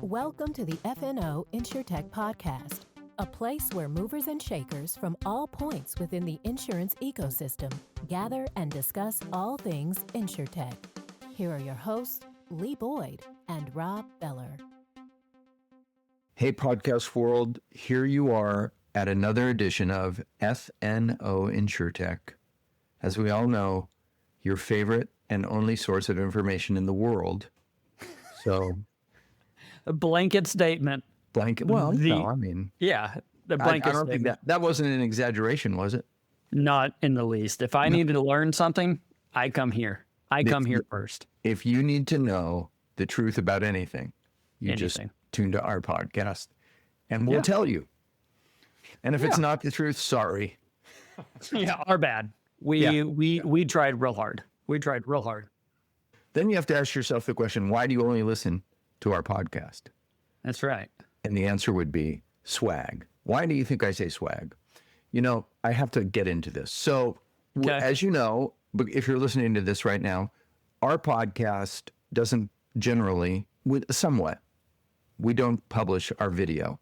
Welcome to the FNO InsureTech podcast, a place where movers and shakers from all points within the insurance ecosystem gather and discuss all things InsureTech. Here are your hosts, Lee Boyd and Rob Beller. Hey, podcast world, here you are at another edition of FNO InsureTech. As we all know, your favorite and only source of information in the world. So... a blanket statement. Well, no, I mean... Yeah, the blanket I don't statement. think that wasn't an exaggeration, was it? Not in the least. If I needed to learn something, I come here. I come here first. If you need to know the truth about anything, you just tune to our podcast and we'll tell you. And if it's not the truth, sorry. Yeah, our bad. We tried real hard. Then you have to ask yourself the question, why do you only listen to our podcast? That's right. And the answer would be swag. Why do you think I say swag? You know, I have to get into this. So as you know, if you're listening to this right now, our podcast doesn't generally, somewhat, we don't publish our video.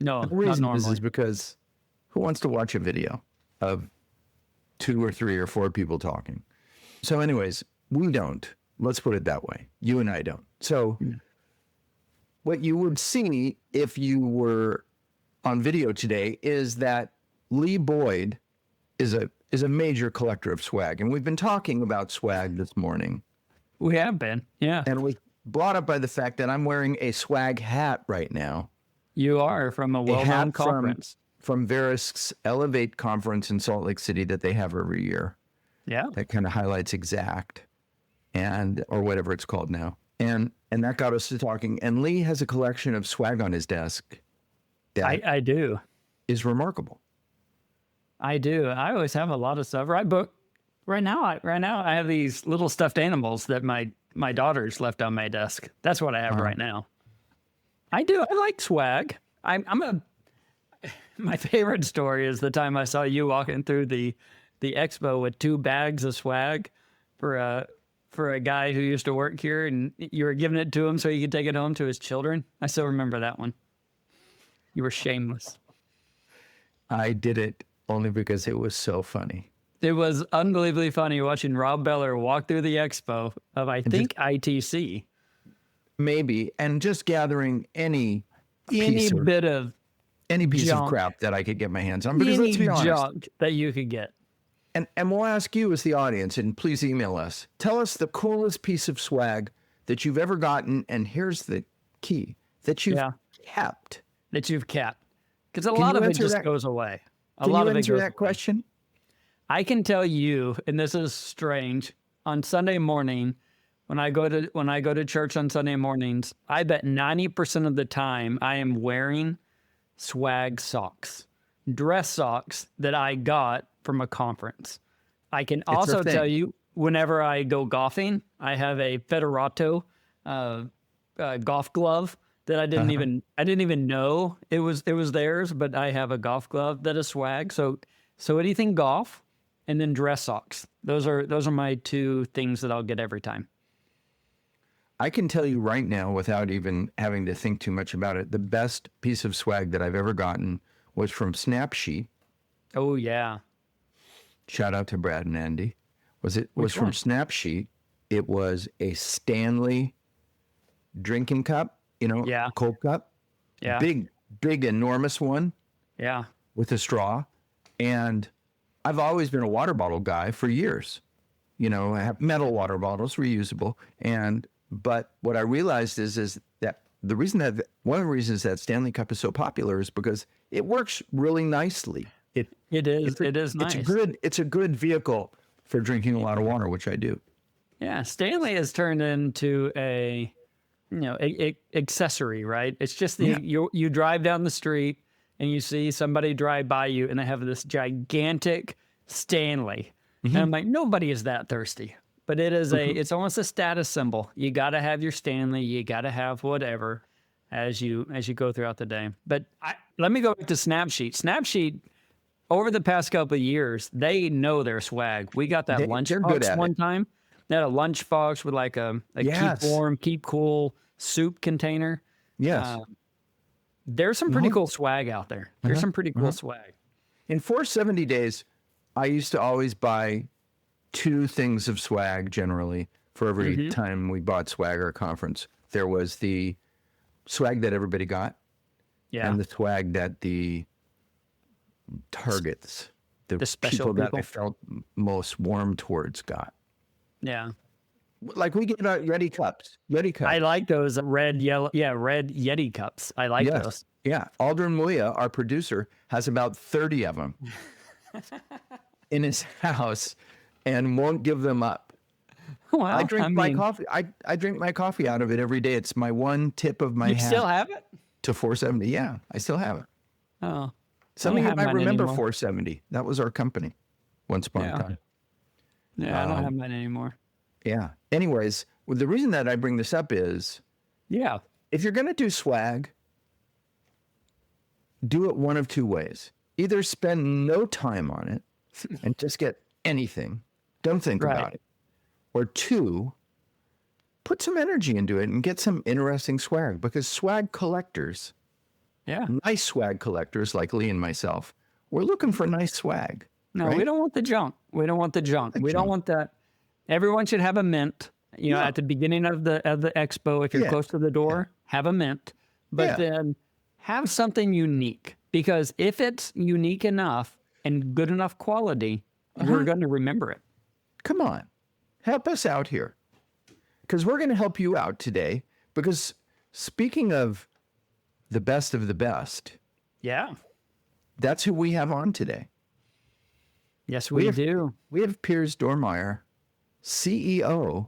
No, the reason not normally. is because who wants to watch a video of 2 or 3 or 4 people talking? So anyways, we don't. Let's put it that way. You and I don't. So what you would see if you were on video today is that Lee Boyd is a major collector of swag. And we've been talking about swag this morning. We have been, yeah. And we brought up by the fact that I'm wearing a swag hat right now. You are from a well-known conference. From Verisk's Elevate conference in Salt Lake City that they have every year. Yeah. That kind of highlights Exact or whatever it's called now. And that got us to talking. And Lee has a collection of swag on his desk. I do. Is remarkable. I do. I always have a lot of stuff. But right now I have these little stuffed animals that my daughters left on my desk. That's what I have right now. I do. I like swag. My favorite story is the time I saw you walking through the expo with 2 bags of swag for a guy who used to work here, and you were giving it to him so he could take it home to his children. I still remember that one. You were shameless. I did it only because it was so funny. It was unbelievably funny watching Rob Beller walk through the expo of, I think, ITC. Maybe, and just gathering any piece of crap that I could get my hands on. Because let's be honest, junk that you could get. And we'll ask you as the audience, and please email us. Tell us the coolest piece of swag that you've ever gotten, and here's the key, that you've kept. That you've kept. Because a lot of it just goes away. Can you answer that question? I can tell you, and this is strange, on Sunday morning, when I go to church on Sunday mornings, I bet 90% of the time I am wearing swag socks, dress socks that I got from a conference. I can also tell you, whenever I go golfing, I have a Federato golf glove that I didn't even know it was theirs, but I have a golf glove that is swag. So anything golf, and then dress socks. Those are my 2 things that I'll get every time. I can tell you right now, without even having to think too much about it, the best piece of swag that I've ever gotten was from Snapsheet. Oh yeah. Shout out to Brad and Andy. Was from Snapsheet. It was a Stanley drinking cup, Coke cup. Yeah. Big, enormous one. Yeah. With a straw. And I've always been a water bottle guy for years. I have metal water bottles, reusable. But what I realized is that one of the reasons that Stanley Cup is so popular is because it works really nicely. It is nice. It's a good vehicle for drinking a lot of water, which I do. Yeah, Stanley has turned into a accessory, right? It's just you drive down the street and you see somebody drive by you and they have this gigantic Stanley. And I'm like, nobody is that thirsty. But it is it's almost a status symbol. You got to have your Stanley. You got to have whatever as you go throughout the day. But let me go back to Snapsheet. Snapsheet, over the past couple of years, they know their swag. We got that lunchbox one time. They had a lunchbox with like a keep warm, keep cool soup container. Yes. There's some pretty cool swag out there. There's some pretty cool swag. In 470 days, I used to always buy 2 things of swag generally for every time we bought swag or a conference. There was the swag that everybody got and the swag that the targets, the special people that I felt most warm towards got. Yeah. Like we get Yeti cups. I like those red, yellow, red Yeti cups. I like those. Yeah. Aldrin Muya, our producer, has about 30 of them in his house and won't give them up. Well, I drink my coffee. I drink my coffee out of it every day. It's my one tip of my hat. You still have it? To 470. Yeah, I still have it. Oh. Some of you might remember 470. That was our company once upon a time. Yeah, I don't have mine anymore. Yeah. Anyways, the reason that I bring this up is, if you're going to do swag, do it one of 2 ways. Either spend no time on it and just get anything. Don't think about it. Or 2, put some energy into it and get some interesting swag, because swag collectors, nice swag collectors like Lee and myself, we're looking for nice swag. No, we don't want the junk. We don't want the junk. We don't want that. Everyone should have a mint. You know, at the beginning of the expo, if you're close to the door, have a mint. But then have something unique, because if it's unique enough and good enough quality, we're going to remember it. Come on, help us out here, because we're going to help you out today. Because speaking of the best, that's who we have on today. Yes, we do. We have Piers Dormeyer, CEO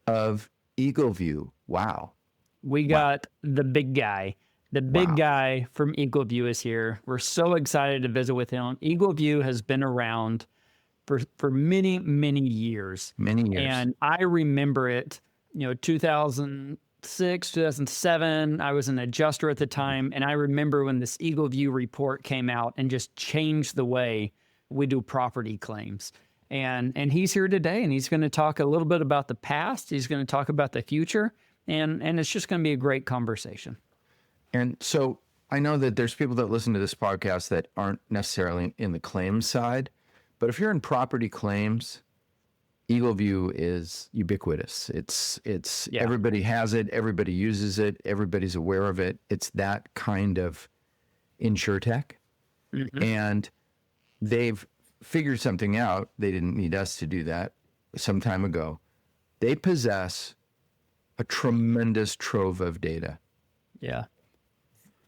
of Eagleview. Wow. We got the big guy. The big guy from Eagleview is here. We're so excited to visit with him. Eagleview has been around for many, many years. Many years. And I remember it, 2006, 2007. I was an adjuster at the time. And I remember when this Eagleview report came out and just changed the way we do property claims. And he's here today, and he's going to talk a little bit about the past. He's going to talk about the future, and it's just going to be a great conversation. And so I know that there's people that listen to this podcast that aren't necessarily in the claims side, but if you're in property claims, Eagleview is ubiquitous. It's everybody has it, everybody uses it, everybody's aware of it. It's that kind of InsureTech. And they've figured something out. They didn't need us to do that some time ago. They possess a tremendous trove of data. Yeah.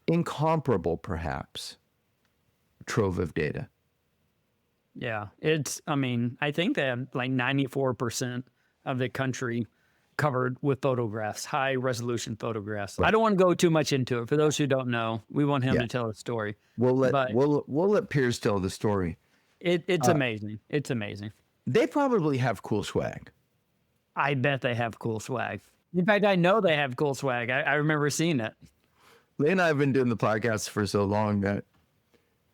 Incomparable, perhaps, trove of data. Yeah. I think they have like 94% of the country covered with photographs, high resolution photographs. Right. I don't want to go too much into it. For those who don't know, we want him to tell a story. We'll let Piers tell the story. It's amazing. It's amazing. They probably have cool swag. I bet they have cool swag. In fact, I know they have cool swag. I remember seeing it. Lee and I have been doing the podcast for so long that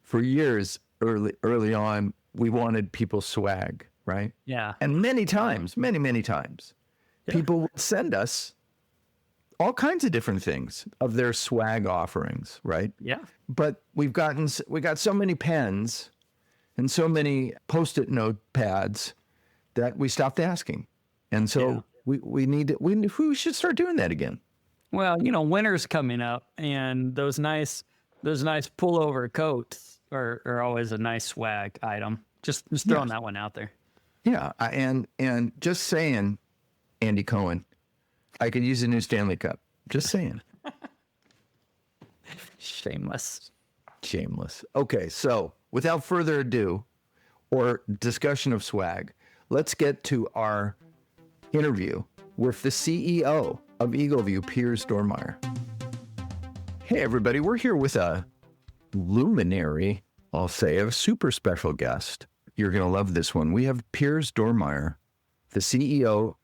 for years, early on, we wanted people's swag, right? Yeah. And many times, many times, people would send us all kinds of different things of their swag offerings, right? Yeah. But we got so many pens and so many Post-it note pads that we stopped asking. And so we should start doing that again. Well, winter's coming up, and those nice pullover coats are always a nice swag item. Just throwing that one out there. Yeah, and just saying, Andy Cohen, I could use a new Stanley Cup. Just saying. Shameless. Okay, so without further ado or discussion of swag, let's get to our interview with the CEO of Eagleview, Piers Dormeyer. Hey, everybody, we're here with a luminary, I'll say, a super special guest. You're going to love this one. We have Piers Dormeyer, the CEO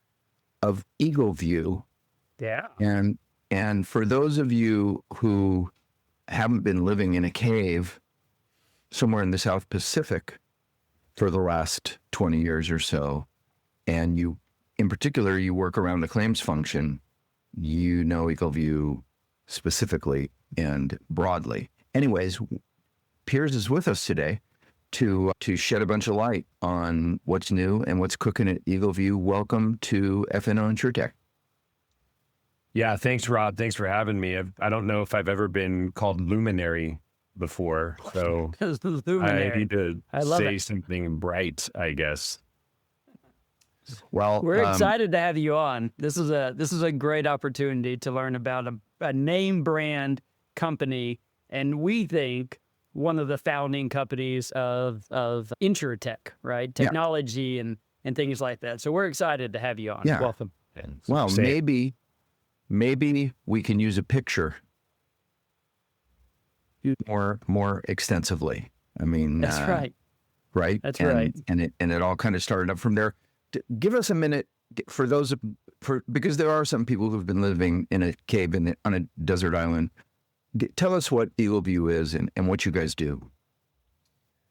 of Eagleview. Yeah. And for those of you who haven't been living in a cave somewhere in the South Pacific for the last 20 years or so, and in particular, you work around the claims function, Eagleview specifically and broadly. Anyways, Piers is with us today to shed a bunch of light on what's new and what's cooking at Eagleview. Welcome to FNO InsureTech. Yeah, thanks, Rob. Thanks for having me. I don't know if I've ever been called luminary before, so I need to say something bright, I guess. Well, we're excited to have you on. This is a great opportunity to learn about a name brand company, and we think one of the founding companies of InsureTech, right? Technology and things like that. So we're excited to have you on. Yeah. Welcome. Well, maybe we can use a picture more extensively. I mean, that's right. Right. That's right. And it all kind of started up from there. Give us a minute because there are some people who've been living in a cave on a desert island. Tell us what Eagleview is and what you guys do.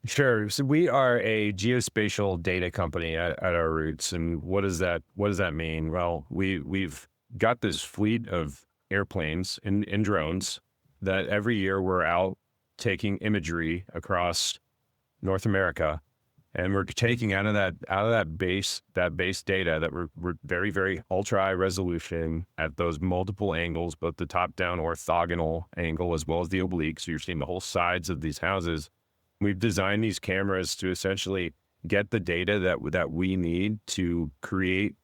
Sure. So we are a geospatial data company at our roots. And what does that mean? Well, we've got this fleet of airplanes and drones that every year we're out taking imagery across North America. And we're taking out of that base data that we're very, very ultra high resolution at those multiple angles, both the top down orthogonal angle as well as the oblique. So you're seeing the whole sides of these houses. We've designed these cameras to essentially get the data that we need to create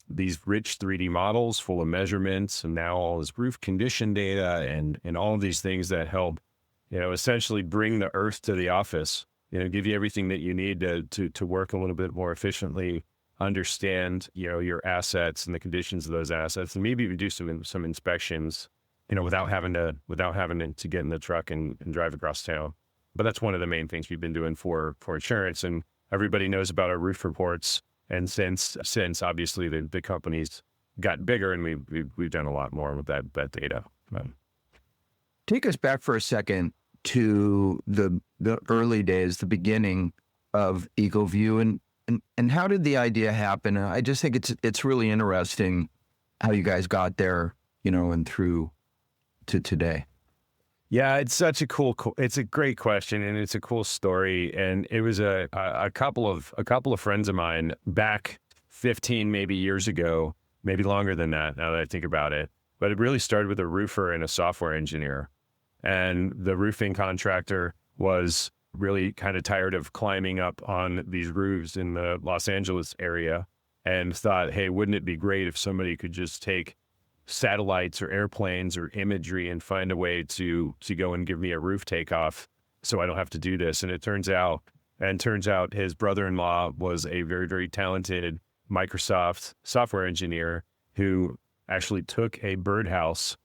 these rich 3D models full of measurements, and now all this roof condition data and all of these things that help, essentially bring the earth to the office. Give you everything that you need to work a little bit more efficiently, understand, your assets and the conditions of those assets, and maybe even do some inspections, without having to get in the truck and drive across town. But that's one of the main things we've been doing for insurance, and everybody knows about our roof reports. And since obviously the companies got bigger, and we've done a lot more with that data. Take us back for a second to the early days, the beginning of Eagleview, and how did the idea happen? I just think it's really interesting how you guys got there, and through to today. Yeah, it's it's a great question, and it's a cool story. And it was a couple of friends of mine back 15 maybe years ago, maybe longer than that now that I think about it. But it really started with a roofer and a software engineer. And the roofing contractor was really kind of tired of climbing up on these roofs in the Los Angeles area and thought, hey, wouldn't it be great if somebody could just take satellites or airplanes or imagery and find a way to go and give me a roof takeoff so I don't have to do this. And it turns out his brother-in-law was a very, very talented Microsoft software engineer who actually took a birdhouse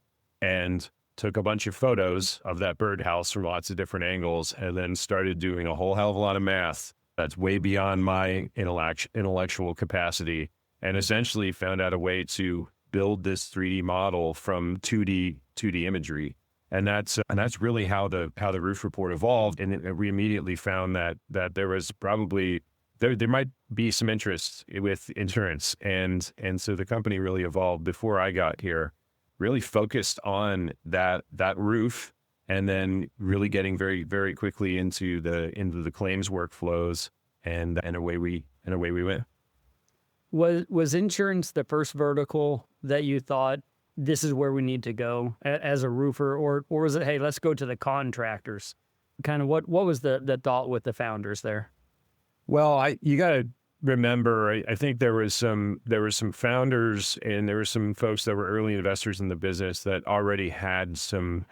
and took a bunch of photos of that birdhouse from lots of different angles, and then started doing a whole hell of a lot of math that's way beyond my intellectual capacity, and essentially found out a way to build this 3D model from 2D imagery. And that's really how the roof report evolved. And we immediately found that there was probably there might be some interest with insurance, and so the company really evolved before I got here. Really focused on that roof, and then really getting very, very quickly into the claims workflows, and away we went. Was insurance the first vertical that you thought this is where we need to go as a roofer, or was it, hey, let's go to the contractors? Kind of what was the thought with the founders there? Well, you got to remember, I think there was some founders, and there were some folks that were early investors in the business that already had some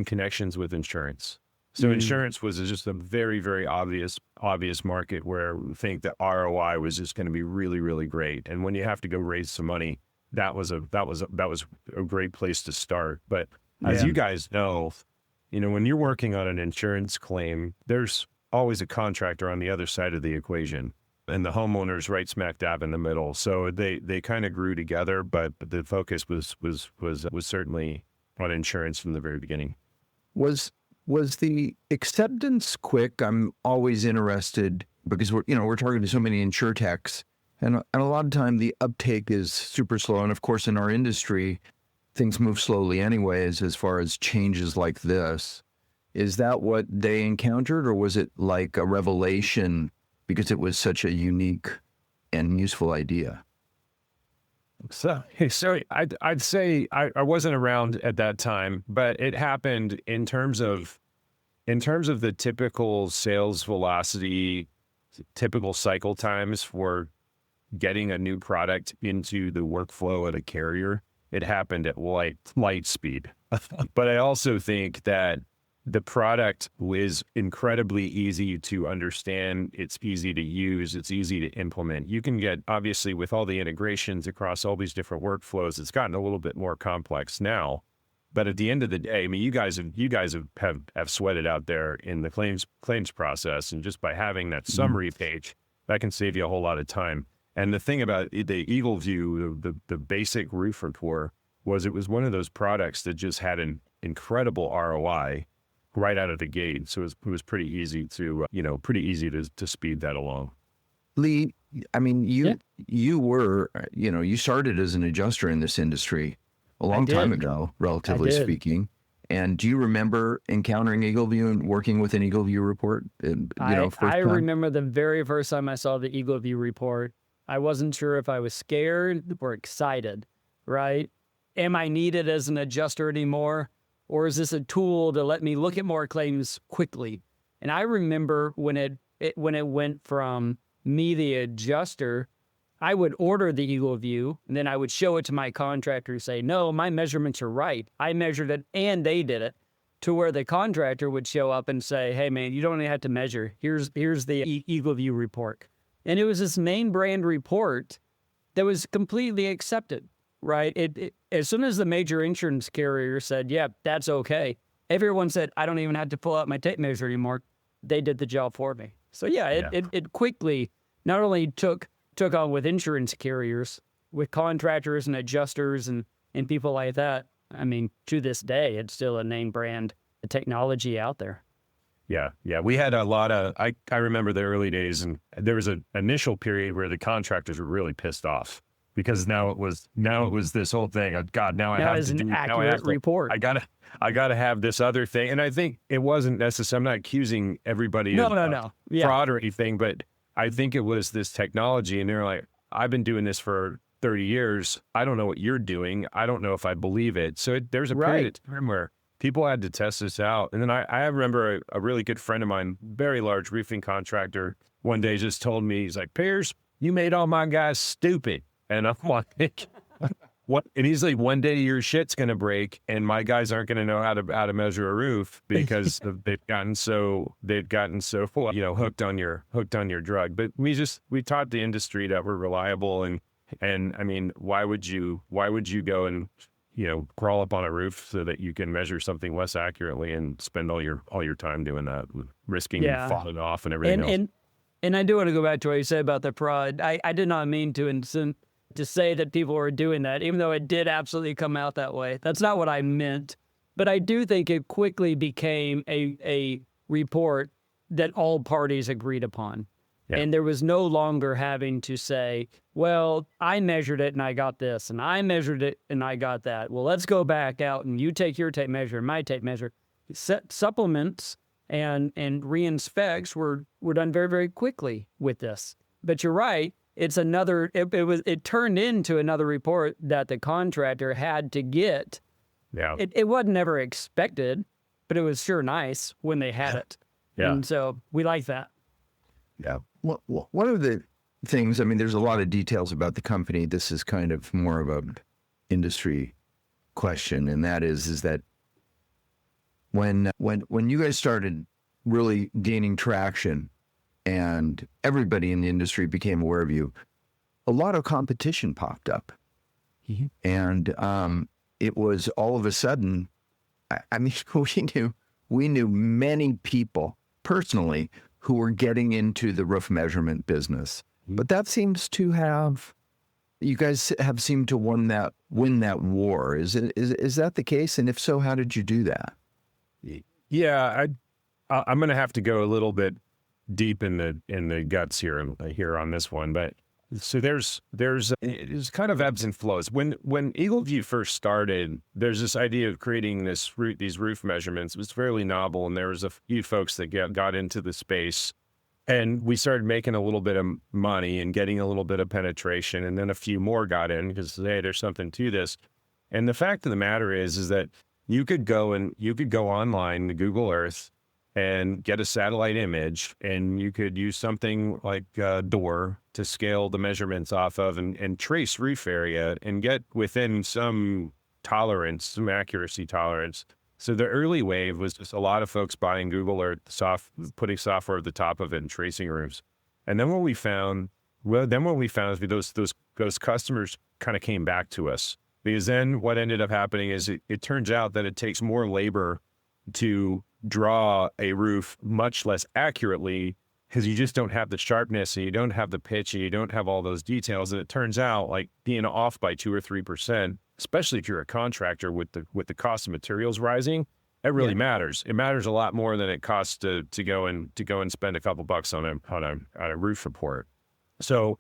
connections with insurance. So insurance was just a very, very obvious market where we think that ROI was just going to be really, really great. And when you have to go raise some money, that was a great place to start. But as you guys know, when you're working on an insurance claim, there's always a contractor on the other side of the equation, and the homeowner's right smack dab in the middle. So they kind of grew together, but the focus was certainly on insurance from the very beginning. Was the acceptance quick? I'm always interested because we're talking to so many InsureTechs, and a lot of time the uptake is super slow. And of course, in our industry, things move slowly anyways, as far as changes like this. Is that what they encountered, or was it like a revelation because it was such a unique and useful idea? So I'd say I wasn't around at that time, but it happened in terms of the typical sales velocity, typical cycle times for getting a new product into the workflow at a carrier. It happened at light speed. But I also think that the product is incredibly easy to understand. It's easy to use. It's easy to implement. You can get, obviously, with all the integrations across all these different workflows, it's gotten a little bit more complex now. But at the end of the day, I mean, you guys have sweated out there in the claims process, and just by having that summary page, that can save you a whole lot of time. And the thing about the Eagleview, the basic roof report, was it was one of those products that just had an incredible ROI right out of the gate. So it was pretty easy to speed that along. Lee, I mean, you were, you started as an adjuster in this industry a long time ago, relatively speaking. And do you remember encountering Eagleview and working with an Eagleview report? I remember the very first time I saw the Eagleview report. I wasn't sure if I was scared or excited, right? Am I needed as an adjuster anymore? Or is this a tool to let me look at more claims quickly? And I remember when it went from me, the adjuster, I would order the Eagleview, and then I would show it to my contractor and say, no, my measurements are right. I measured it and they did it. To where the contractor would show up and say, hey man, you don't even have to measure. Here's the Eagleview report. And it was this name brand report that was completely accepted, right? It as soon as the major insurance carrier said, yeah, that's okay, everyone said, I don't even have to pull out my tape measure anymore. They did the job for me. So it quickly not only took on with insurance carriers, with contractors and adjusters and people like that. I mean, to this day, it's still a name brand technology out there. Yeah. We had a lot of, I remember the early days, and there was an initial period where the contractors were really pissed off because now it was this whole thing. God, now I have to do an accurate report. I gotta have this other thing. And I think it wasn't necessary. I'm not accusing everybody of fraud or anything, but I think it was this technology, and they're like, I've been doing this for 30 years. I don't know what you're doing. I don't know if I believe it. So there's a period of time where people had to test this out. And then I remember a really good friend of mine, very large roofing contractor, one day just told me, he's like, Piers, you made all my guys stupid. And I'm like, what? And he's like, one day your shit's going to break and my guys aren't going to know how to measure a roof because they've gotten so hooked on your drug. But we taught the industry that we're reliable, and I mean, why would you go and crawl up on a roof so that you can measure something less accurately and spend all your time doing that, risking falling off and everything else. And I do want to go back to what you said about the fraud. I did not mean to say that people were doing that, even though it did absolutely come out that way. That's not what I meant. But I do think it quickly became a report that all parties agreed upon. Yeah. And there was no longer having to say, well, I measured it and I got this, and I measured it and I got that. Well, let's go back out and you take your tape measure and my tape measure. Supplements and re-inspects were done very, very quickly with this. But you're right. It's it turned into another report that the contractor had to get. Yeah. It wasn't never expected, but it was sure nice when they had it. Yeah. And so we like that. Yeah. Well, one of the things, I mean, there's a lot of details about the company. This is kind of more of an industry question, and that is that when you guys started really gaining traction and everybody in the industry became aware of you, a lot of competition popped up. Mm-hmm. And it was all of a sudden, I mean, we knew many people personally who were getting into the roof measurement business. Mm-hmm. But that seems to have, you guys have seemed to win that war. Is that the case? And if so, how did you do that? Yeah, I'm going to have to go a little bit deep in the guts here on this one, but So there's it's kind of ebbs and flows. When Eagleview first started, there's this idea of creating these roof measurements. It was fairly novel, and there was a few folks that got into the space, and we started making a little bit of money and getting a little bit of penetration, and then a few more got in because, hey, there's something to this. And the fact of the matter is that you could go online to Google Earth and get a satellite image, and you could use something like DOR to scale the measurements off of and trace roof area and get within some tolerance, some accuracy tolerance. So the early wave was just a lot of folks buying Google Earth, putting software at the top of it and tracing roofs. And then what we found is those customers kind of came back to us, because then what ended up happening is it turns out that it takes more labor to draw a roof much less accurately, because you just don't have the sharpness and you don't have the pitch and you don't have all those details. And it turns out, like, being off by 2 or 3%, especially if you're a contractor with the cost of materials rising, it really matters. It matters a lot more than it costs to go and spend a couple bucks on a roof report. So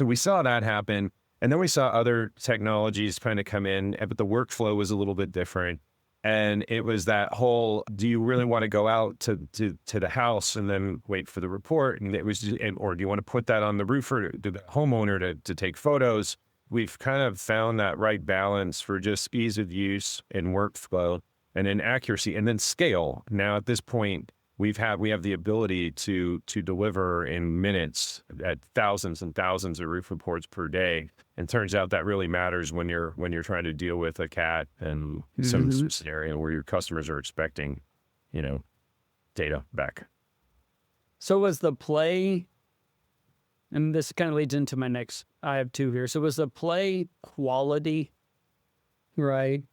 we saw that happen, and then we saw other technologies kind of come in, but the workflow was a little bit different. And it was that whole, do you really want to go out to the house and then wait for the report? And it was just, or do you want to put that on the roofer, to the homeowner to take photos? We've kind of found that right balance for just ease of use and workflow, and then accuracy, and then scale. Now at this point, we have the ability to deliver in minutes at thousands and thousands of roof reports per day. And turns out that really matters when you're trying to deal with a CAT and some scenario where your customers are expecting, data back. So was the play, and this kind of leads into my next, I have two here. So was the play quality, right?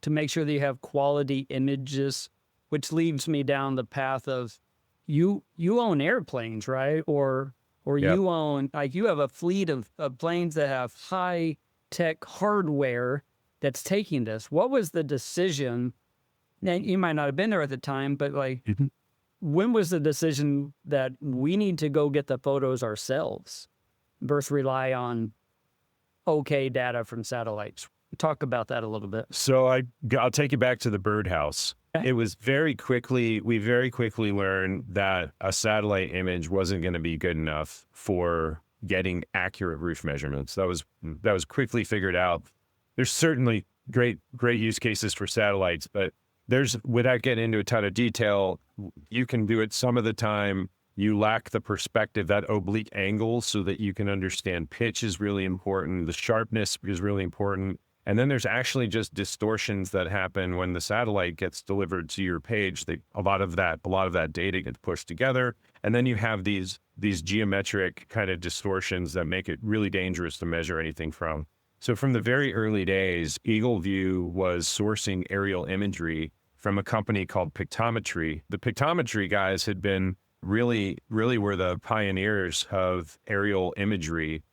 To make sure that you have quality images, which leads me down the path of you own airplanes, right? Or you own, like, you have a fleet of planes that have high tech hardware that's taking this. What was the decision? Now, you might not have been there at the time, but when was the decision that we need to go get the photos ourselves versus rely on okay data from satellites? Talk about that a little bit. So I'll take you back to the birdhouse. It was we very quickly learned that a satellite image wasn't going to be good enough for getting accurate roof measurements. That was quickly figured out. There's certainly great use cases for satellites, but without getting into a ton of detail, you can do it some of the time. You lack the perspective, that oblique angle, so that you can understand pitch is really important. The sharpness is really important. And then there's actually just distortions that happen when the satellite gets delivered to your page. A lot of that data gets pushed together, and then you have these geometric kind of distortions that make it really dangerous to measure anything from. So from the very early days, Eagleview was sourcing aerial imagery from a company called Pictometry. The Pictometry guys had been really were the pioneers of aerial imagery,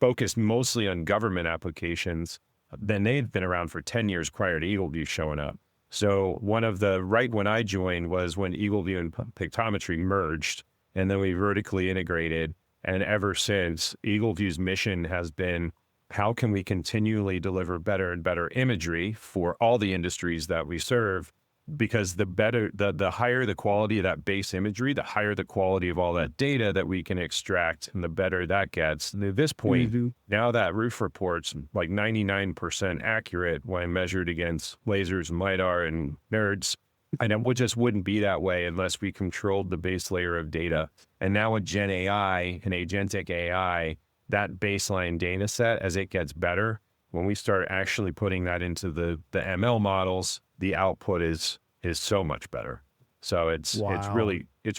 focused mostly on government applications. Then they'd been around for 10 years prior to Eagleview showing up. So right when I joined was when Eagleview and Pictometry merged, and then we vertically integrated. And ever since, Eagleview's mission has been, how can we continually deliver better and better imagery for all the industries that we serve? Because the higher the quality of that base imagery, the higher the quality of all that data that we can extract, and the better that gets. And at this point, now that roof report's like 99% accurate when measured against lasers, LiDAR, and nerds. And it just wouldn't be that way unless we controlled the base layer of data. And now with Gen AI and agentic AI, that baseline data set, as it gets better, when we start actually putting that into the ML models, the output is so much better. So it's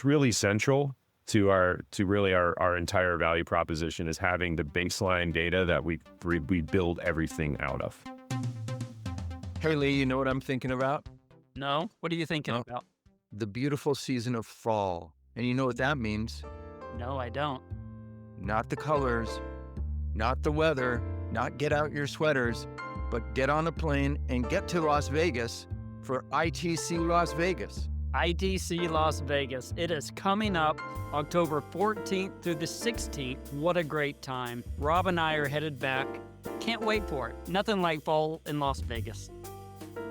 really central to our entire value proposition, is having the baseline data that we build everything out of. Hey Lee, you know what I'm thinking about? No? What are you thinking about? The beautiful season of fall. And you know what that means? No, I don't. Not the colors, not the weather, not get out your sweaters, but get on a plane and get to Las Vegas for ITC Las Vegas. ITC Las Vegas. It is coming up October 14th through the 16th. What a great time. Rob and I are headed back. Can't wait for it. Nothing like fall in Las Vegas.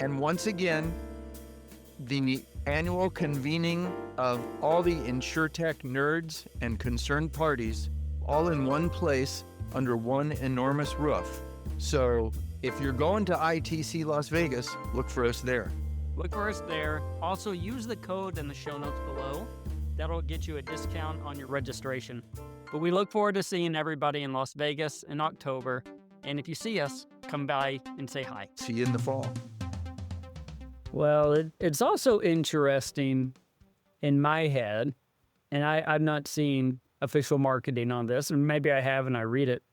And once again, the annual convening of all the InsureTech nerds and concerned parties all in one place under one enormous roof. So if you're going to ITC Las Vegas, look for us there. Look for us there. Also, use the code in the show notes below. That'll get you a discount on your registration. But we look forward to seeing everybody in Las Vegas in October. And if you see us, come by and say hi. See you in the fall. Well, it's also interesting in my head, and I've not seen official marketing on this, and maybe I have and I read it,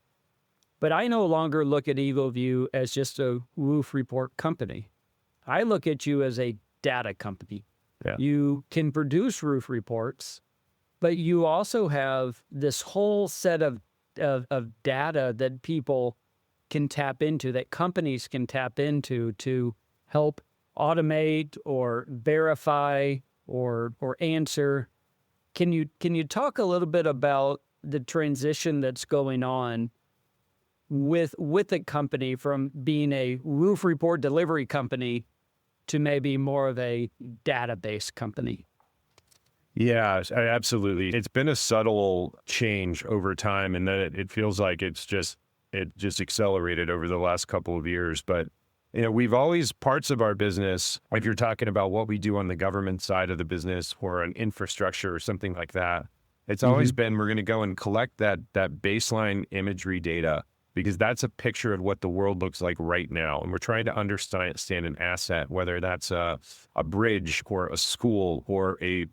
but I no longer look at Eagleview as just a roof report company. I look at you as a data company. Yeah. You can produce roof reports, but you also have this whole set of data that people can tap into, that companies can tap into to help automate or verify or answer. Can you talk a little bit about the transition that's going on with the company from being a roof report delivery company to maybe more of a database company? Yeah, absolutely. It's been a subtle change over time, and then it feels like it just accelerated over the last couple of years. But we've always, parts of our business, if you're talking about what we do on the government side of the business or an infrastructure or something like that, it's always been, we're going to go and collect that baseline imagery data, because that's a picture of what the world looks like right now. And we're trying to understand an asset, whether that's a bridge or a school or a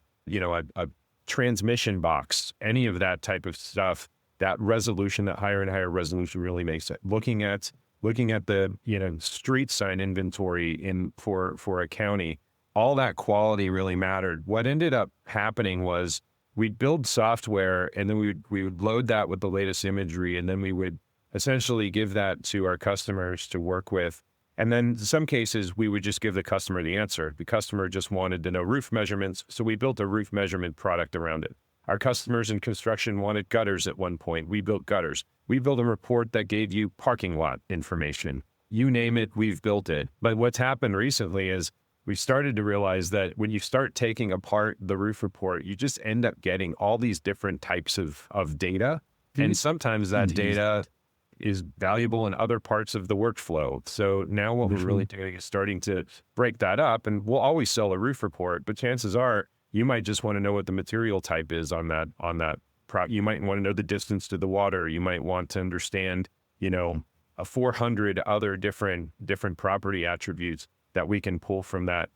transmission box, any of that type of stuff. That resolution, that higher and higher resolution really makes it. Looking at the street sign inventory for a county, all that quality really mattered. What ended up happening was we'd build software, and then we would load that with the latest imagery, and then we would essentially give that to our customers to work with. And then in some cases, we would just give the customer the answer. The customer just wanted to know roof measurements, so we built a roof measurement product around it. Our customers in construction wanted gutters at one point. We built gutters. We built a report that gave you parking lot information. You name it, we've built it. But what's happened recently is we started to realize that when you start taking apart the roof report, you just end up getting all these different types of data. And sometimes that data is valuable in other parts of the workflow. So now what we're really doing is starting to break that up, and we'll always sell a roof report, but chances are you might just want to know what the material type is on that you might want to know the distance to the water. You might want to understand, 400 other different property attributes that we can pull from that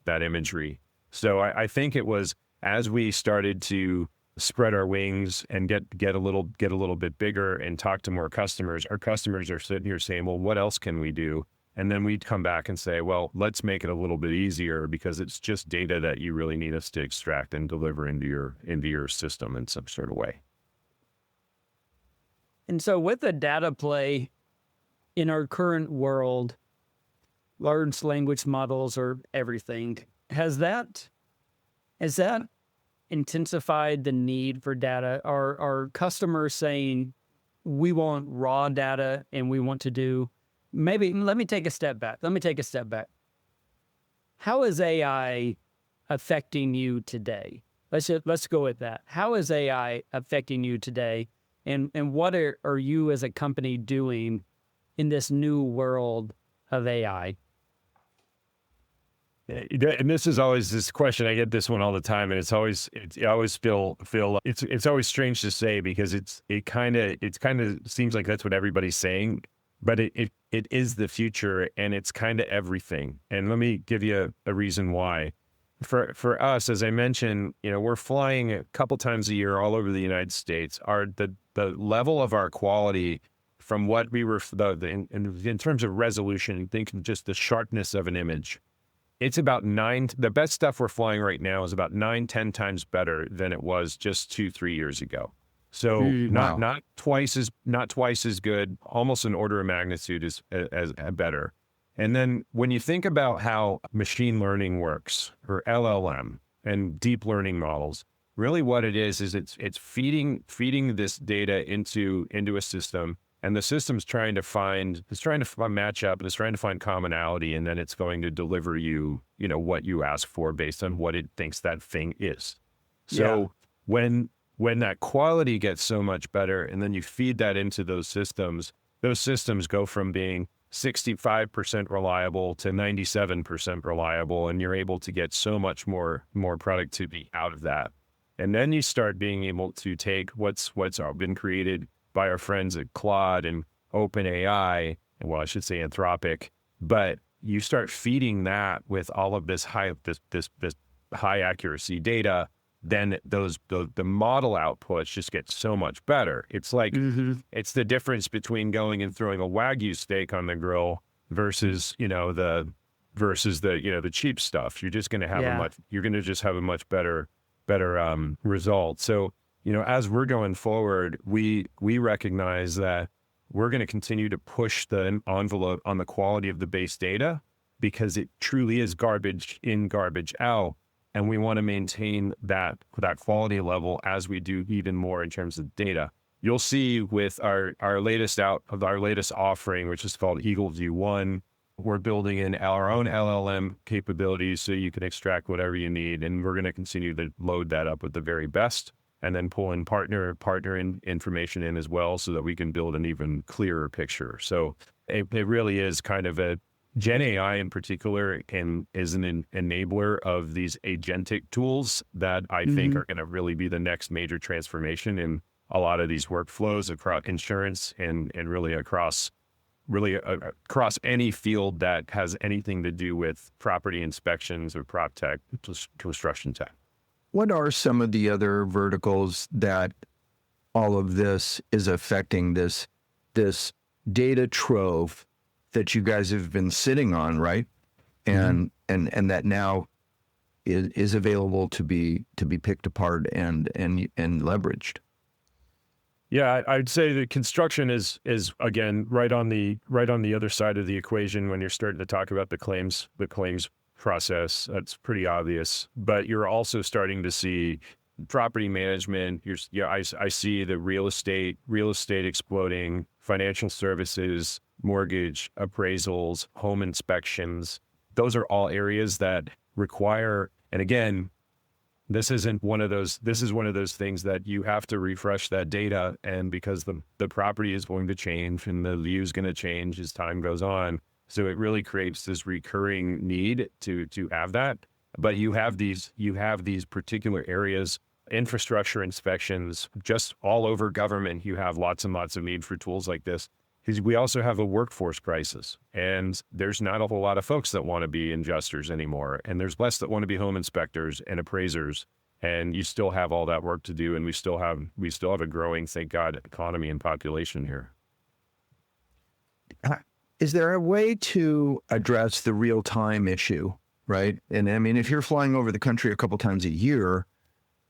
imagery. So I think it was as we started to spread our wings and get a little bit bigger and talk to more customers, our customers are sitting here saying, well, what else can we do? And then we'd come back and say, well, let's make it a little bit easier, because it's just data that you really need us to extract and deliver into your system in some sort of way. And so with the data play in our current world, large language models are everything. Has that intensified the need for data? Are customers saying, we want raw data and we want to do, maybe let me take a step back. How is AI affecting you today? Let's go with that. How is AI affecting you today? And what are you as a company doing in this new world of AI? And this is always this question. I get this one all the time, and I always feel it's always strange to say, because it kind of seems like that's what everybody's saying, but it is the future, and it's kind of everything. And let me give you a reason why. For us, as I mentioned, we're flying a couple times a year all over the United States. The level of our quality from what we were in terms of resolution, think of just the sharpness of an image. It's about the best stuff we're flying right now is about 9-10 times better than it was just 2-3 years ago. So not twice as good, almost an order of magnitude as better. And then when you think about how machine learning works, or LLM and deep learning models, really what it is it's feeding this data into a system, and the system's trying to match up, and it's trying to find commonality, and then it's going to deliver you what you ask for based on what it thinks that thing is. So when that quality gets so much better, and then you feed that into those systems go from being 65% reliable to 97% reliable, and you're able to get so much more productivity out of that. And then you start being able to take what's been created by our friends at Claude and OpenAI, and well, I should say Anthropic, but you start feeding that with all of this high accuracy data. Then the model outputs just get so much better. It's like it's the difference between going and throwing a Wagyu steak on the grill versus the cheap stuff. You're just going to have a much better result. So as we're going forward, we recognize that we're going to continue to push the envelope on the quality of the base data, because it truly is garbage in, garbage out. And we want to maintain that quality level as we do even more in terms of data. You'll see with our latest offering, which is called Eagleview One, we're building in our own LLM capabilities so you can extract whatever you need. And we're going to continue to load that up with the very best, and then pull in partner information in as well, so that we can build an even clearer picture. So it really is kind of a Gen AI in particular is an enabler of these agentic tools that I think are going to really be the next major transformation in a lot of these workflows across insurance and really across any field that has anything to do with property inspections or prop tech, construction tech. What are some of the other verticals that all of this is affecting, this data trove that you guys have been sitting on, right? And that now is available to be picked apart and leveraged. Yeah, I'd say that construction is again right on the other side of the equation when you're starting to talk about the claims process. That's pretty obvious. But you're also starting to see property management. I see the real estate exploding, financial services, mortgage, appraisals, home inspections. Those are all areas that require, and again, this is one of those things that you have to refresh that data, and because the property is going to change and the view is going to change as time goes on. So it really creates this recurring need to have that. But you have these particular areas, infrastructure inspections, just all over government. You have lots and lots of need for tools like this. Because we also have a workforce crisis, and there's not a whole lot of folks that want to be adjusters anymore, and there's less that want to be home inspectors and appraisers, and you still have all that work to do, and we still have a growing, thank God, economy and population here. Is there a way to address the real-time issue, right? And I mean, if you're flying over the country a couple times a year,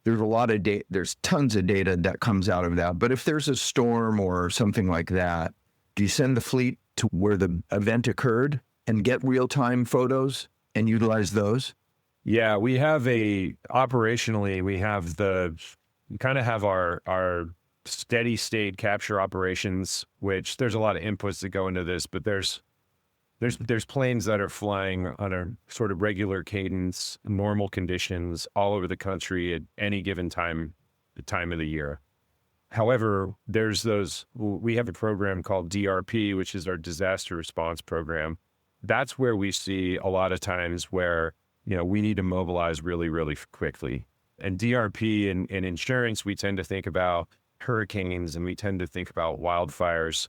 there's a lot of data, there's tons of data that comes out of that. But if there's a storm or something like that, do you send the fleet to where the event occurred and get real-time photos and utilize those? Yeah, we have we kind of have our steady state capture operations, which there's a lot of inputs that go into this, but there's planes that are flying on a sort of regular cadence, normal conditions all over the country at any given time of the year. However, we have a program called DRP, which is our Disaster Response Program. That's where we see a lot of times where, we need to mobilize really, really quickly. And DRP in insurance, we tend to think about hurricanes, and we tend to think about wildfires,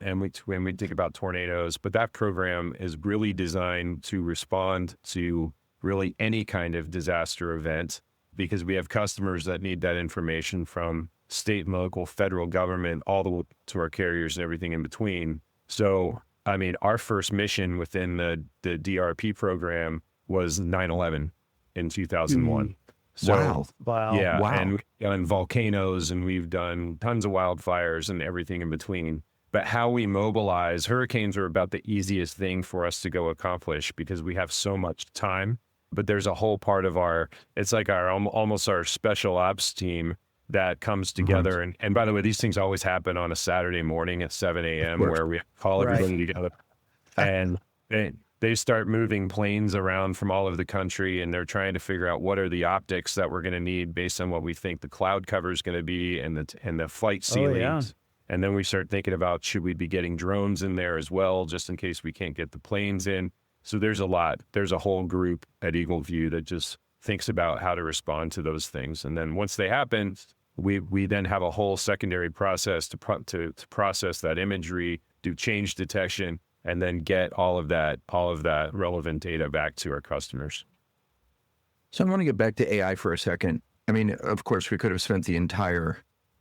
and when we think about tornadoes. But that program is really designed to respond to really any kind of disaster event, because we have customers that need that information from state and local, federal government, all the way to our carriers and everything in between. So, I mean, our first mission within the DRP program was 9/11 in 2001. So, Wow. Yeah. Wow. And volcanoes, and we've done tons of wildfires and everything in between. But how we mobilize, hurricanes are about the easiest thing for us to go accomplish because we have so much time. But there's a whole part of it's like almost our special ops team that comes together. And by the way, these things always happen on a Saturday morning at 7 a.m. where we call everybody together. And they start moving planes around from all over the country, and they're trying to figure out what are the optics that we're going to need based on what we think the cloud cover is going to be and the flight ceilings. And then we start thinking about, should we be getting drones in there as well, just in case we can't get the planes in? So there's a whole group at Eagleview that just thinks about how to respond to those things. And then once they happen, we then have a whole secondary process to process that imagery, do change detection, and then get all of that relevant data back to our customers. So I want to get back to AI for a second. I mean, of course, we could have spent the entire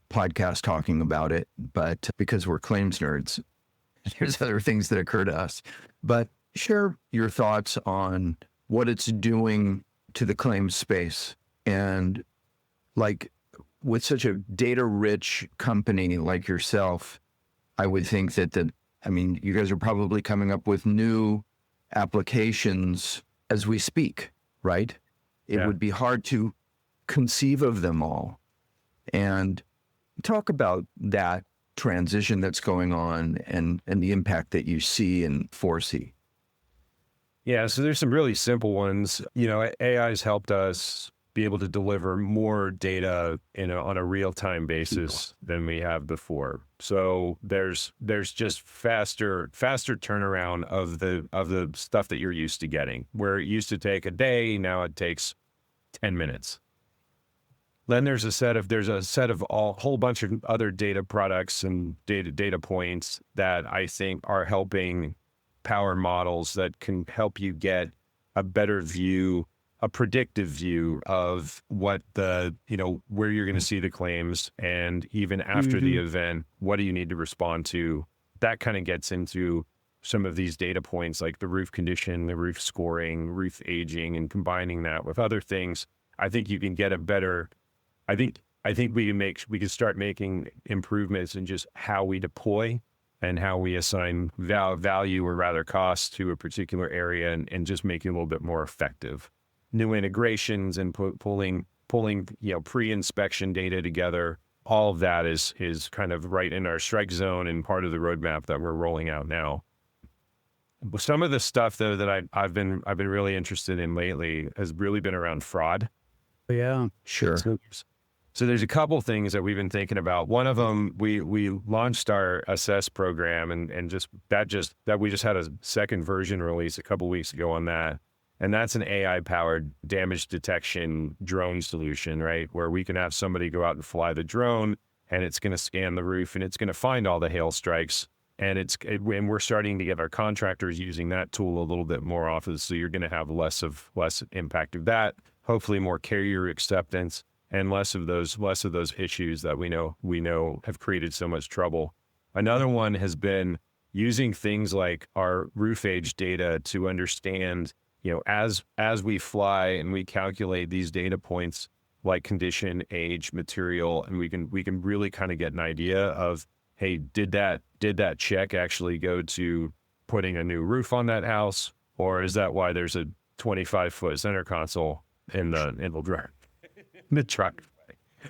podcast talking about it, but because we're claims nerds, there's other things that occur to us. But share your thoughts on what it's doing to the claims space. And like with such a data-rich company like yourself, I would think that you guys are probably coming up with new applications as we speak, right? It would be hard to conceive of them all. And talk about that transition that's going on and the impact that you see and foresee. Yeah, so there's some really simple ones. AI has helped us be able to deliver more data on a real-time basis than we have before. So there's just faster turnaround of the stuff that you're used to getting. Where it used to take a day, now it takes 10 minutes. Then there's a set of a whole bunch of other data products and data points that I think are helping power models that can help you get a better view, a predictive view of what where you're going to see the claims, and even after the event, what do you need to respond to? That kind of gets into some of these data points like the roof condition, the roof scoring, roof aging, and combining that with other things. I think you can get a better. I think we can start making improvements in just how we deploy and how we assign value or rather cost to a particular area, and just make it a little bit more effective. New integrations and pulling pre-inspection data together. All of that is kind of right in our strike zone and part of the roadmap that we're rolling out now. Some of the stuff though that I've been really interested in lately has really been around fraud. Yeah, sure. So there's a couple things that we've been thinking about. One of them, we launched our assess program, and we just had a second version release a couple weeks ago on that. And that's an AI-powered damage detection drone solution, right? Where we can have somebody go out and fly the drone, and it's going to scan the roof, and it's going to find all the hail strikes. And we're starting to get our contractors using that tool a little bit more often. So you're going to have less impact of that. Hopefully more carrier acceptance and less of those issues that we know have created so much trouble. Another one has been using things like our roof age data to understand, as we fly and we calculate these data points like condition, age, material, and we can really kind of get an idea of, hey, did that check actually go to putting a new roof on that house, or is that why there's a 25-foot center console in the truck?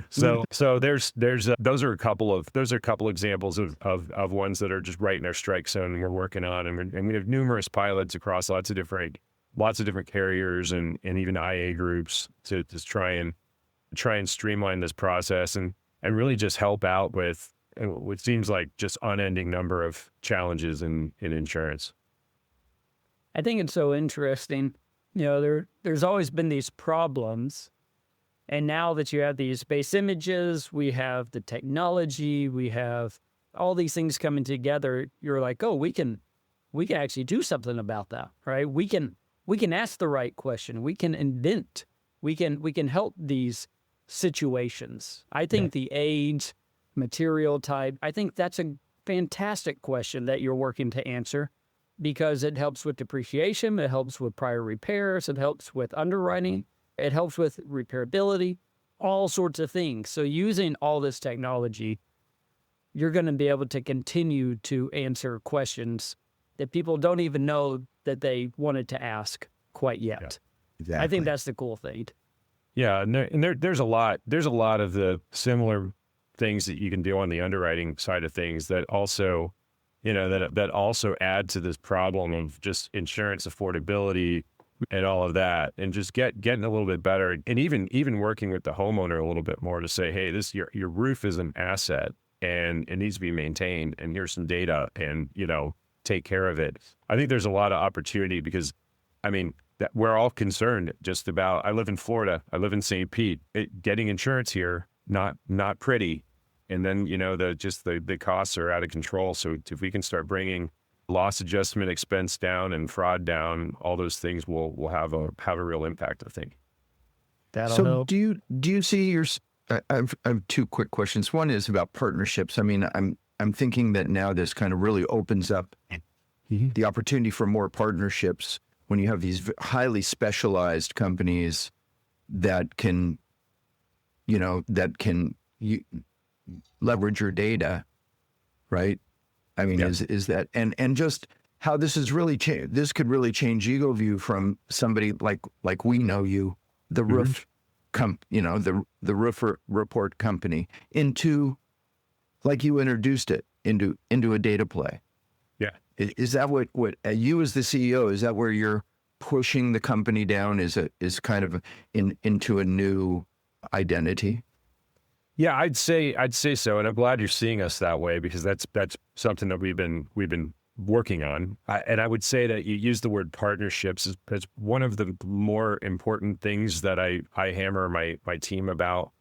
So those are a couple examples of ones that are just right in our strike zone and we're working on, and we have numerous pilots across lots of different carriers and even IA groups to just try and streamline this process and really just help out with what seems like just unending number of challenges in insurance. I think it's so interesting. There's always been these problems. And now that you have these base images, we have the technology, we have all these things coming together, you're like, oh, we can actually do something about that, right? We can ask the right question. We can invent. We can help these situations. I think the age, material type, I think that's a fantastic question that you're working to answer, because it helps with depreciation, it helps with prior repairs, it helps with underwriting. It helps with repairability, all sorts of things. So using all this technology, you're going to be able to continue to answer questions that people don't even know that they wanted to ask quite yet. Yeah, Exactly. I think that's the cool thing. Yeah, there's a lot of the similar things that you can do on the underwriting side of things that also, that also add to this problem of just insurance affordability and all of that, and just getting a little bit better, and even working with the homeowner a little bit more to say, hey, your roof is an asset and it needs to be maintained, and here's some data, and take care of it. I think there's a lot of opportunity because, I mean, that we're all concerned just about. I live in Florida. I live in St. Pete. Getting insurance here, not pretty, and then the costs are out of control. So if we can start bringing loss adjustment expense down and fraud down, all those things will have a real impact, I think. That'll So help. do you see I have two quick questions. One is about partnerships. I mean, I'm thinking that now this kind of really opens up the opportunity for more partnerships when you have these highly specialized companies that can, leverage your data, right? I mean, is that, and just how this is really this could really change Eagleview from somebody like we know you, the roof the roof report company, into, like you introduced it, into a data play. Yeah. Is that what you as the CEO, is that where you're pushing the company down, is kind of into a new identity? Yeah, I'd say so, and I'm glad you're seeing us that way, because that's something that we've been working on. And I would say that you use the word partnerships as one of the more important things that I hammer my team about,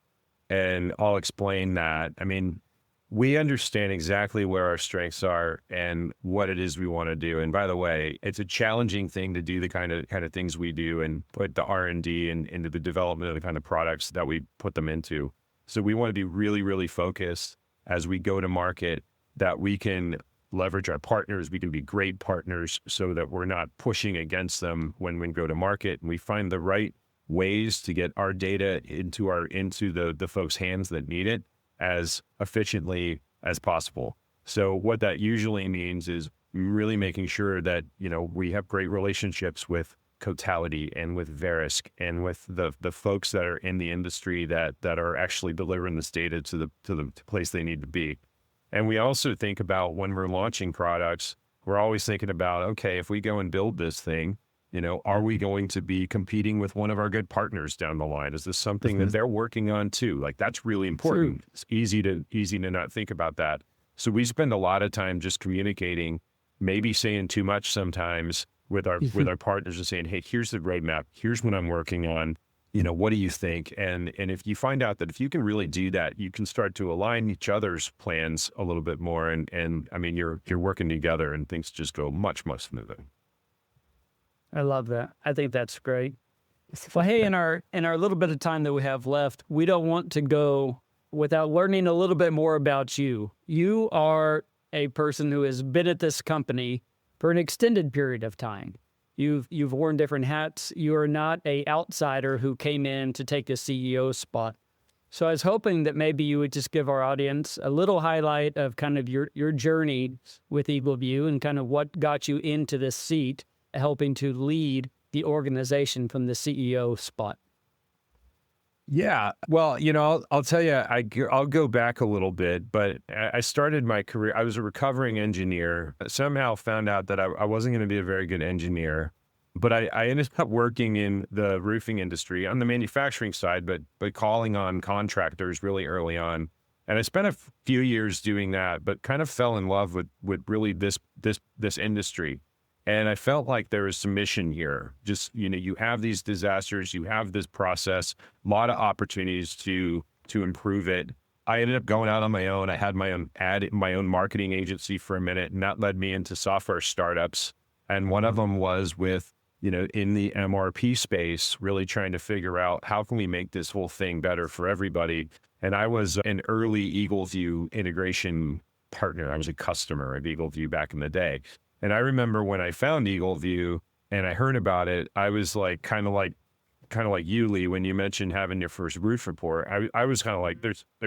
and I'll explain that. I mean, we understand exactly where our strengths are and what it is we want to do. And by the way, it's a challenging thing to do the kind of things we do and put the R&D and into the development of the kind of products that we put them into. So we want to be really, really focused as we go to market, that we can leverage our partners. We can be great partners so that we're not pushing against them when we go to market, and we find the right ways to get our data into the folks' hands that need it as efficiently as possible. So what that usually means is really making sure that, we have great relationships with Cotality and with Verisk and with the folks that are in the industry that are actually delivering this data to the place they need to be. And we also think about, when we're launching products, we're always thinking about, okay, if we go and build this thing, are we going to be competing with one of our good partners down the line? Is this something that they're working on too? Like, that's really important. It's easy to not think about that. So we spend a lot of time just communicating, maybe saying too much sometimes with our partners, and saying, hey, here's the roadmap. Here's what I'm working on. What do you think? And if you find out that if you can really do that, you can start to align each other's plans a little bit more. And I mean, you're working together, and things just go much, much smoother. I love that. I think that's great. Well, hey, in our little bit of time that we have left, we don't want to go without learning a little bit more about you. You are a person who has been at this company for an extended period of time. You've worn different hats. You are not an outsider who came in to take the CEO spot. So I was hoping that maybe you would just give our audience a little highlight of kind of your journey with Eagleview and kind of what got you into this seat, helping to lead the organization from the CEO spot. Yeah, well, I'll tell you, I'll go back a little bit, but I started my career, I was a recovering engineer, somehow found out that I wasn't going to be a very good engineer, but I ended up working in the roofing industry on the manufacturing side, but calling on contractors really early on. And I spent a few years doing that, but kind of fell in love with really this industry. And I felt like there was some mission here. Just, you have these disasters, you have this process, a lot of opportunities to improve it. I ended up going out on my own. I had my own marketing agency for a minute, and that led me into software startups. And one of them was with, in the MRP space, really trying to figure out how can we make this whole thing better for everybody. And I was an early Eagleview integration partner. I was a customer of Eagleview back in the day. And I remember when I found Eagleview and I heard about it, I was like, kind of like you, Lee, when you mentioned having your first roof report, I was kind of like,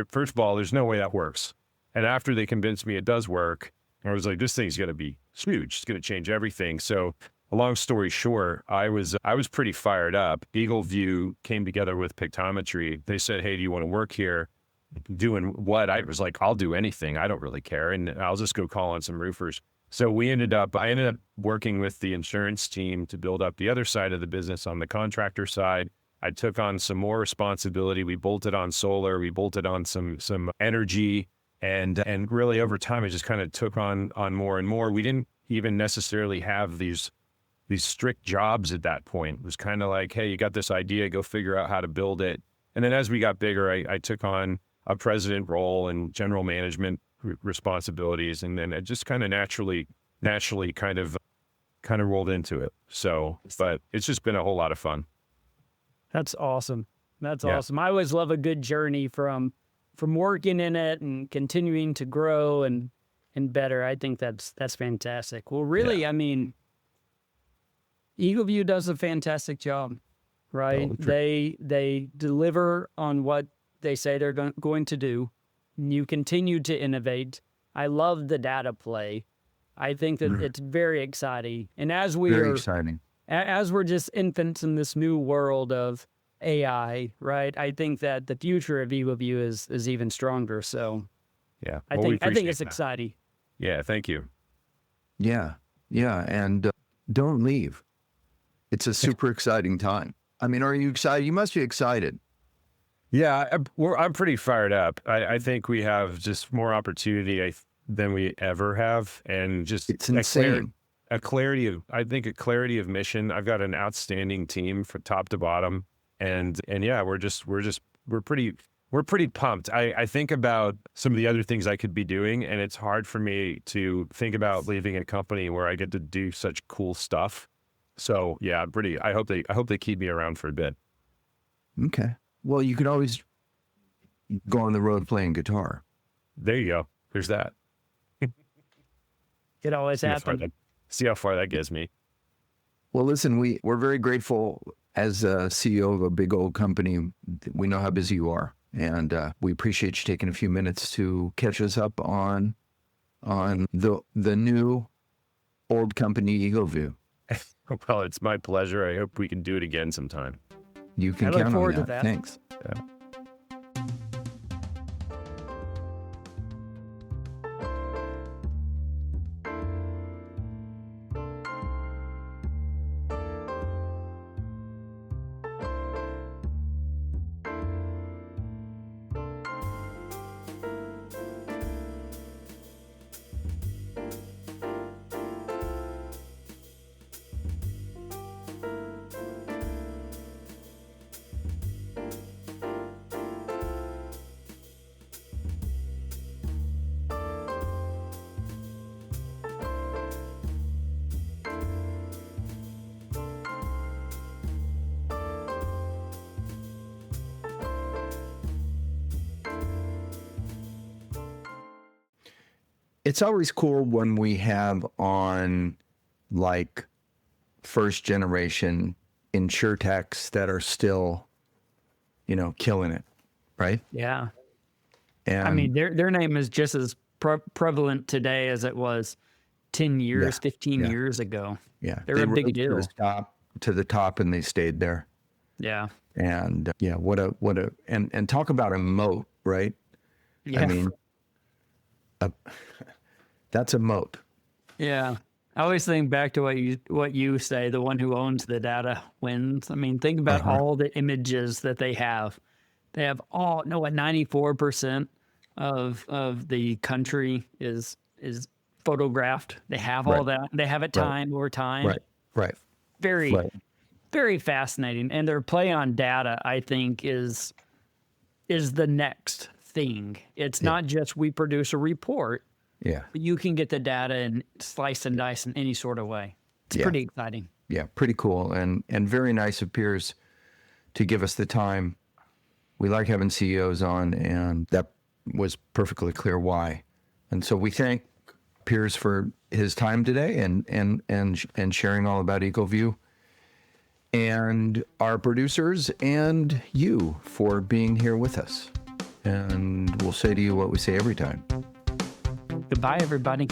first of all, there's no way that works. And after they convinced me it does work, I was like, this thing's going to be huge. It's going to change everything. So a long story short, I was pretty fired up. Eagleview came together with Pictometry. They said, hey, do you want to work here? Doing what? I was like, I'll do anything. I don't really care. And I'll just go call on some roofers. So I ended up working with the insurance team to build up the other side of the business on the contractor side. I took on some more responsibility. We bolted on solar. We bolted on some energy. And really over time, I just kind of took on more and more. We didn't even necessarily have these strict jobs at that point. It was kind of like, hey, you got this idea, go figure out how to build it. And then as we got bigger, I took on a president role and general management responsibilities. And then it just kind of naturally kind of rolled into it. So, but it's just been a whole lot of fun. That's awesome. That's awesome. I always love a good journey from working in it and continuing to grow and better. I think that's fantastic. Well, really, I mean, Eagleview does a fantastic job, right? Oh, They deliver on what they say they're going to do. You continue to innovate. I love the data play. I think that it's very exciting. And as we're just infants in this new world of AI, right? I think that the future of Eagleview is even stronger. So yeah, I think it's exciting. Yeah, thank you. Yeah, and don't leave. It's a super exciting time. I mean, are you excited? You must be excited. Yeah, I'm pretty fired up. I think we have just more opportunity than we ever have, and just it's insane. A clarity of mission. I've got an outstanding team from top to bottom, and yeah, we're pretty pumped. I think about some of the other things I could be doing, and it's hard for me to think about leaving a company where I get to do such cool stuff. So yeah, I hope they keep me around for a bit. Okay. Well, you could always go on the road playing guitar. There you go. There's that. It always happens. See how far that gets me. Well, listen, we're very grateful as a CEO of a big old company. We know how busy you are, and we appreciate you taking a few minutes to catch us up on the new old company Eagleview. Well, it's my pleasure. I hope we can do it again sometime. You can I look count forward on to that. Thanks. Yeah. It's always cool when we have on like first generation InsureTechs that are still, killing it, right? Yeah. And I mean, their name is just as prevalent today as it was 10 years, 15 years ago. Yeah. They're a big deal. To the top, and they stayed there. Yeah. And and talk about a moat, right? Yeah. I mean, that's a moat. Yeah. I always think back to what you say, the one who owns the data wins. I mean, think about all the images that they have. They have 94% of the country is photographed. They have all that. They have it timed over time. Right. Very fascinating. And their play on data, I think, is the next thing. It's not just we produce a report. Yeah. But you can get the data and slice and dice in any sort of way. It's pretty exciting. Yeah, pretty cool. And very nice of Piers to give us the time. We like having CEOs on, and that was perfectly clear why. And so we thank Piers for his time today and sharing all about Eagleview, and our producers and you for being here with us. And we'll say to you what we say every time. Goodbye, everybody.